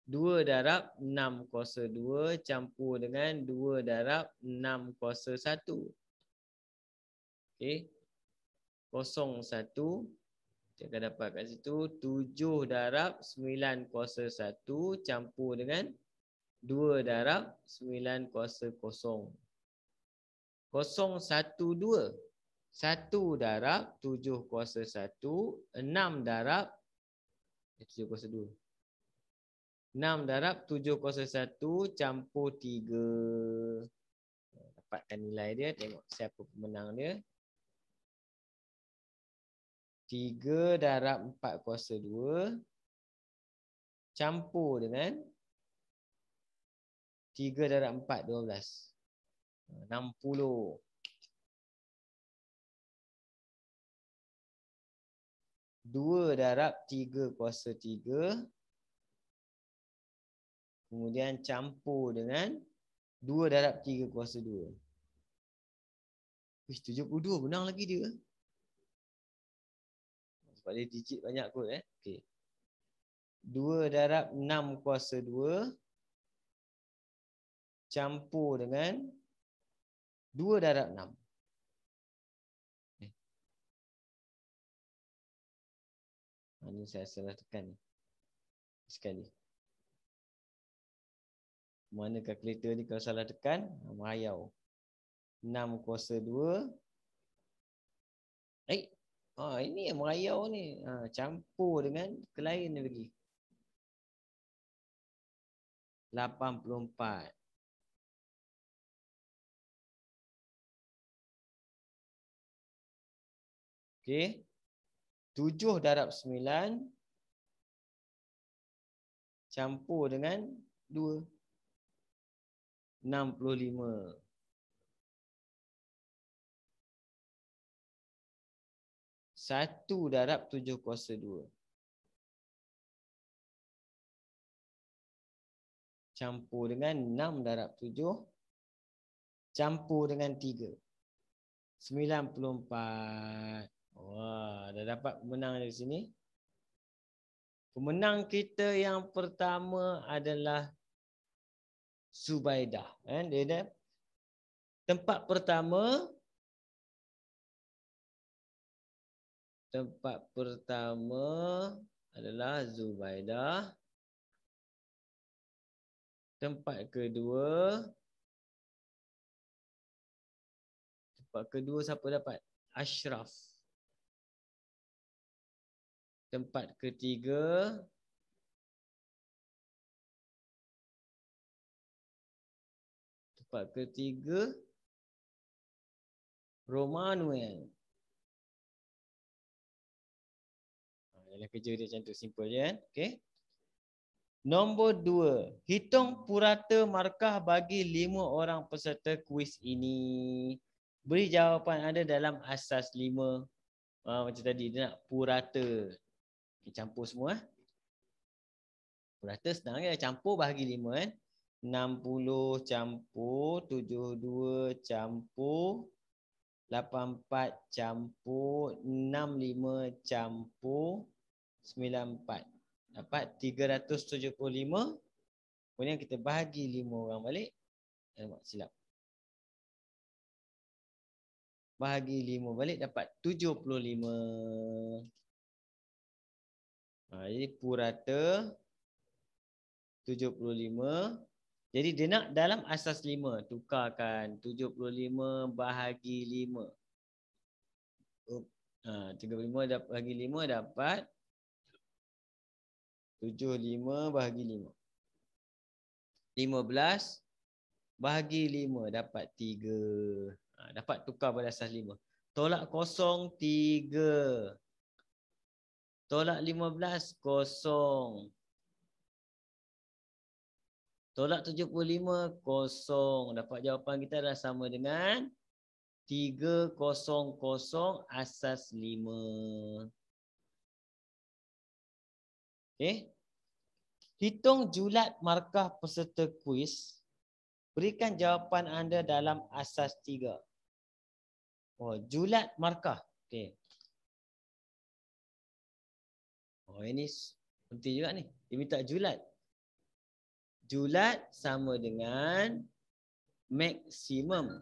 2 darab 6 kuasa 2 campur dengan 2 darab 6 kuasa 1. Okey. 01. Kita akan dapat kat situ 7 darab 9 kuasa 1 campur dengan 2 darab 9 kuasa 0. 012. 1 darab 7 kuasa 1. 6 darab 7 kuasa 2. 6 darab 7 kuasa 1 campur 3. Dapatkan nilai dia. Tengok siapa pemenang dia. 3 darab 4 kuasa 2 campur dengan 3 darab 4, 12. 60. 2 darab 3 kuasa 3. Kemudian campur dengan 2 darab 3 kuasa 2. 72 menang lagi dia. Sebab dia digit banyak kot. Okay. 2 darab 6 kuasa 2. Campur dengan 2 darab 6. Ini saya salah tekan ni. Sekali. Mana kalkulator ni kalau salah tekan, merayau. 6 kuasa 2. Ini yang merayau ni. Campur dengan kelain ni lagi. 84. Okey. 7 darab 9 campur dengan 2. 65. 1 darab 7 kuasa 2. Campur dengan 6 darab 7. Campur dengan 3. 94. Wah, dah dapat pemenang dari sini. Pemenang kita yang pertama adalah Zubaidah. Dia dah tempat pertama. Tempat pertama adalah Zubaidah. Tempat kedua. Tempat kedua siapa dapat? Ashraf. Tempat ketiga. Tempat ketiga. Romanuel. Dalam kerja dia macam tu, simple je kan. Okay. Nombor 2, hitung purata markah bagi 5 orang peserta kuis ini. Beri jawapan anda dalam asas 5. Macam tadi, dia nak purata. Okay, campur semua. Purata senang je, campur bahagi 5 kan. 60 campur, 72 campur, 84 campur, 65 campur, 94. Dapat 375. Kemudian kita bahagi 5 orang balik. Silap. Bahagi 5 balik dapat 75. Jadi purata 75. Jadi dia nak dalam asas 5. Tukarkan 75 bahagi 5. 35 bahagi 5 dapat 75 bahagi 5. 15 bahagi 5 dapat 3. Dapat tukar pada asas 5. Tolak kosong 3. Tolak 15 kosong. Tolak 75 kosong. Dapat jawapan kita adalah sama dengan 300 asas 5. Okay. Hitung julat markah peserta kuis. Berikan jawapan anda dalam asas 3. Julat markah. Okay. Ini penting juga ni. Dia minta julat. Julat sama dengan maksimum.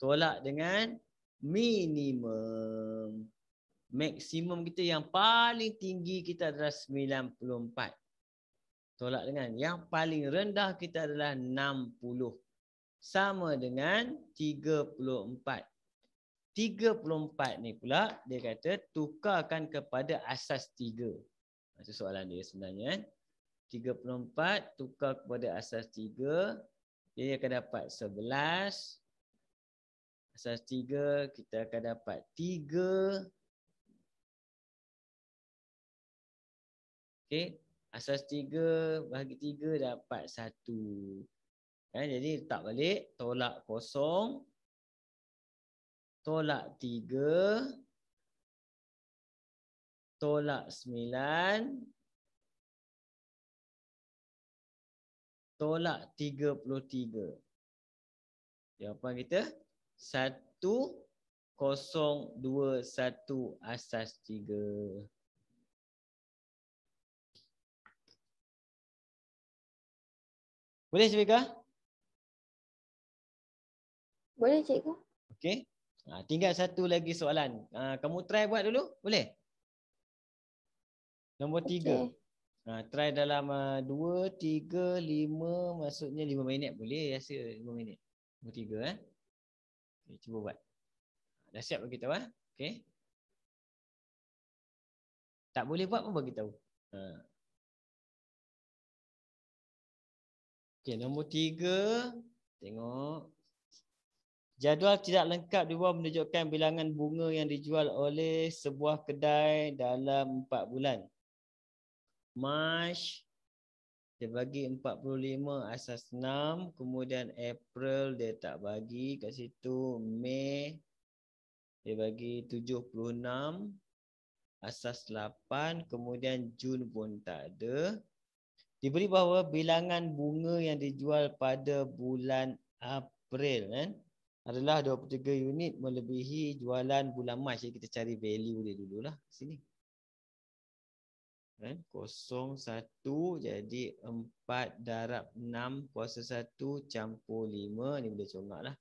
Tolak dengan minimum. Maksimum kita yang paling tinggi kita adalah 94. Tolak dengan yang paling rendah kita adalah 60. Sama dengan 34. 34 ni pula dia kata tukarkan kepada asas 3. Itu soalan dia sebenarnya kan. 34 tukar kepada asas 3. Dia akan dapat 11. Asas 3 kita akan dapat 3. Okey, asas 3 bahagi 3 dapat 1. Jadi letak balik, tolak kosong, tolak 3, tolak 9, tolak 33. Jawapan kita 1021 asas 3. Boleh Syafika? Boleh cikgu. Okey. Tinggal satu lagi soalan. Kamu try buat dulu, boleh? Nombor 3. Try dalam 2, 3, 5, maksudnya 5 minit boleh rasa 5 minit. Nombor 3 Okay, cuba buat. Dah siap bagi tahu Okey. Tak boleh buat pun bagi tahu. Okey, nombor 3. Tengok. Jadual tidak lengkap di bawah menunjukkan bilangan bunga yang dijual oleh sebuah kedai dalam 4 bulan. Mac dia bagi 45 asas 6. Kemudian April dia tak bagi kat situ. Mei dia bagi 76 asas 8. Kemudian Jun pun tak ada. Diberi bahawa bilangan bunga yang dijual pada bulan April adalah 23 unit melebihi jualan bulan Mac. Jadi kita cari value dia dululah sini. 01 jadi 4 darab 6 kuasa 1 campur 5. Ni boleh congaklah.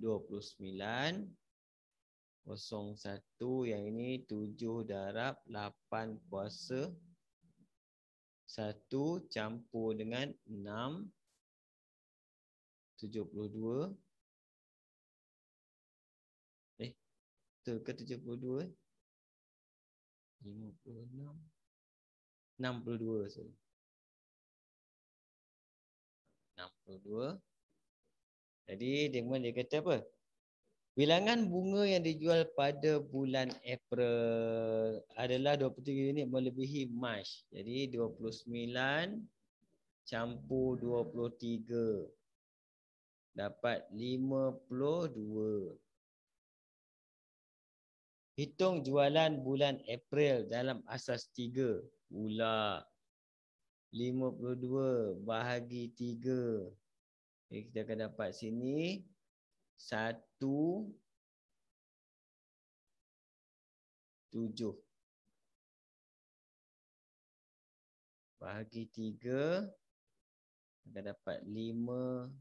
29. 01 yang ini 7 darab 8 kuasa 1 campur dengan 6. 72. Betul ke 72? 56. 62. 62. Jadi dia kata apa? Bilangan bunga yang dijual pada bulan April adalah 23 unit melebihi Mac. Jadi 29 campur 23 dapat 52. Hitung jualan bulan April dalam asas 3. Pula 52 bahagi 3. Okay, kita akan dapat sini 1, 7 bahagi 3 akan dapat 5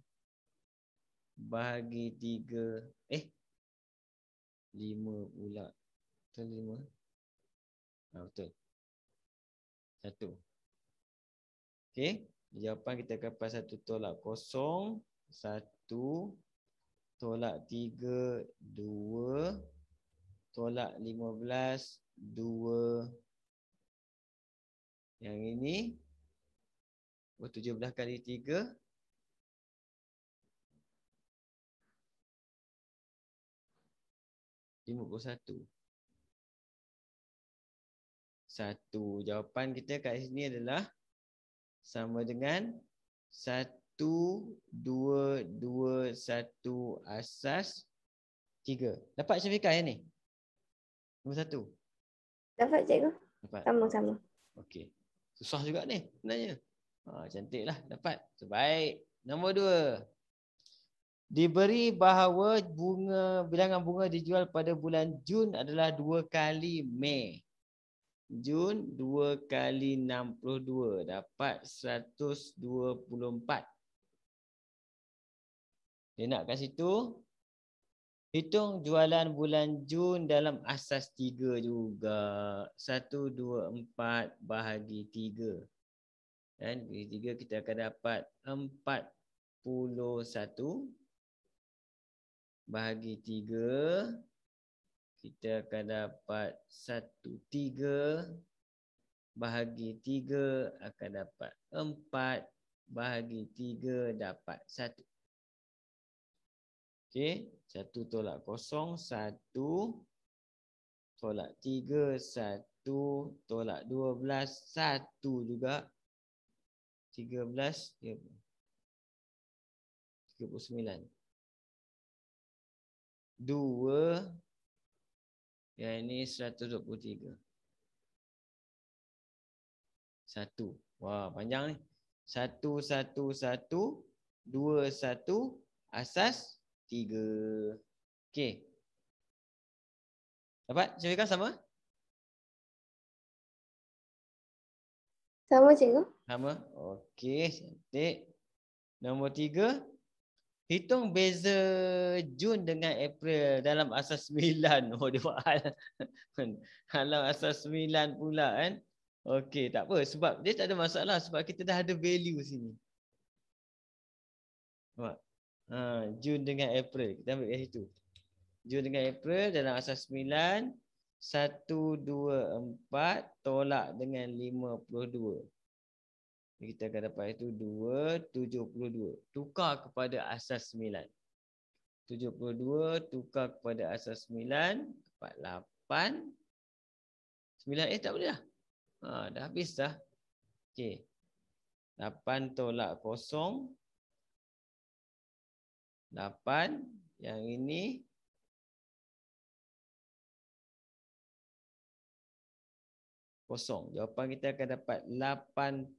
bahagi 3. 5 pula. Betul 5? Betul. 1. Okey. Jawapan kita akan dapat 1 tolak 0. 1 tolak 3, 2. Tolak 15, 2. Yang ini 17 kali 3. 51. 1. Jawapan kita kat sini adalah sama dengan 1, 2, 2, 1 asas 3. Dapat Syafiqah yang ni? Nombor 1. Dapat cikgu. Dapat. Sama-sama. Okey. Susah juga ni sebenarnya. Cantiklah dapat. Terbaik. Nombor 2. Diberi bahawa bilangan bunga dijual pada bulan Jun adalah 2 kali Mei. Jun 2 kali 62 dapat 124. Dia nak kat situ. Hitung jualan bulan Jun dalam asas 3 juga. 1, 2, 4 bahagi 3. Dan bahagi 3 kita akan dapat 41. Bahagi 3 kita akan dapat 13. Bahagi 3 akan dapat 4. Bahagi 3 dapat 1. Okey, 1 tolak 0, 1 tolak 3, 1 tolak 12, 1 juga. 13, 39. 2, yang ini 123. 1. Wah, panjang ni. 1, 1, 1, 2, 1, asas 3. Okey. Dapat? Syafiqah sama? Sama cikgu. Sama. Okey, cantik. Nombor 3. Hitung beza Jun dengan April dalam asas 9. Oh, dia buat dalam asas 9 pula kan. Okey, tak apa. Sebab dia tak ada masalah. Sebab kita dah ada value sini. Nampak? Jun dengan April. Kita ambil kat situ. Jun dengan April dalam asas 9. 1, 2, 4 tolak dengan 52. Kita akan dapat itu 2, 72. Tukar kepada asas 9. 72 tukar kepada asas 9. Dapat 8. 9 tak boleh dah. Dah habis dah. Okey. 8 tolak 0. 8. Yang ini kosong. Jawapan kita akan dapat 80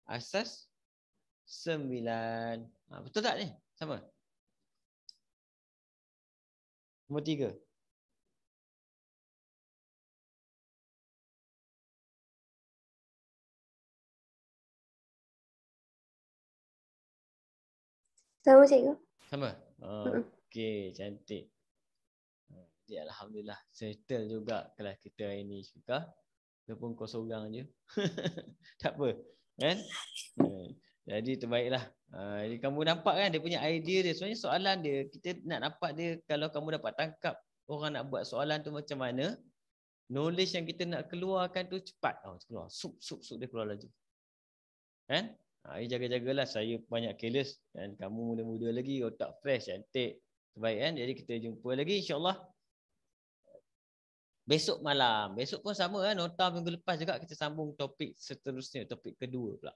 asas 9. Betul tak ni? Sama? Nombor 3. Sama cikgu. Sama? Okey, cantik. Jadi Alhamdulillah settle juga kelas kita hari ni Syafiqah. Walaupun kau seorang je. Tak apa. Kan? Jadi terbaiklah. Jadi kamu nampak kan dia punya idea dia. Sebenarnya soalan dia, kita nak nampak dia kalau kamu dapat tangkap orang nak buat soalan tu macam mana. Knowledge yang kita nak keluarkan tu cepat. Keluar. Sup dia keluar laju. Kan? Jaga-jagalah, saya banyak careless. Dan kamu muda-muda lagi, otak fresh, cantik. Terbaik kan. Jadi kita jumpa lagi insya-Allah besok malam. Besok pun sama kan, nota minggu lepas juga kita sambung topik seterusnya, topik kedua pula.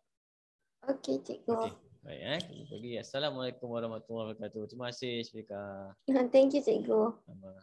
Okey, cikgu. Okey. Baik kita jumpa lagi. Assalamualaikum warahmatullahi wabarakatuh. Terima kasih Syifika. Thank you, cikgu. Sama.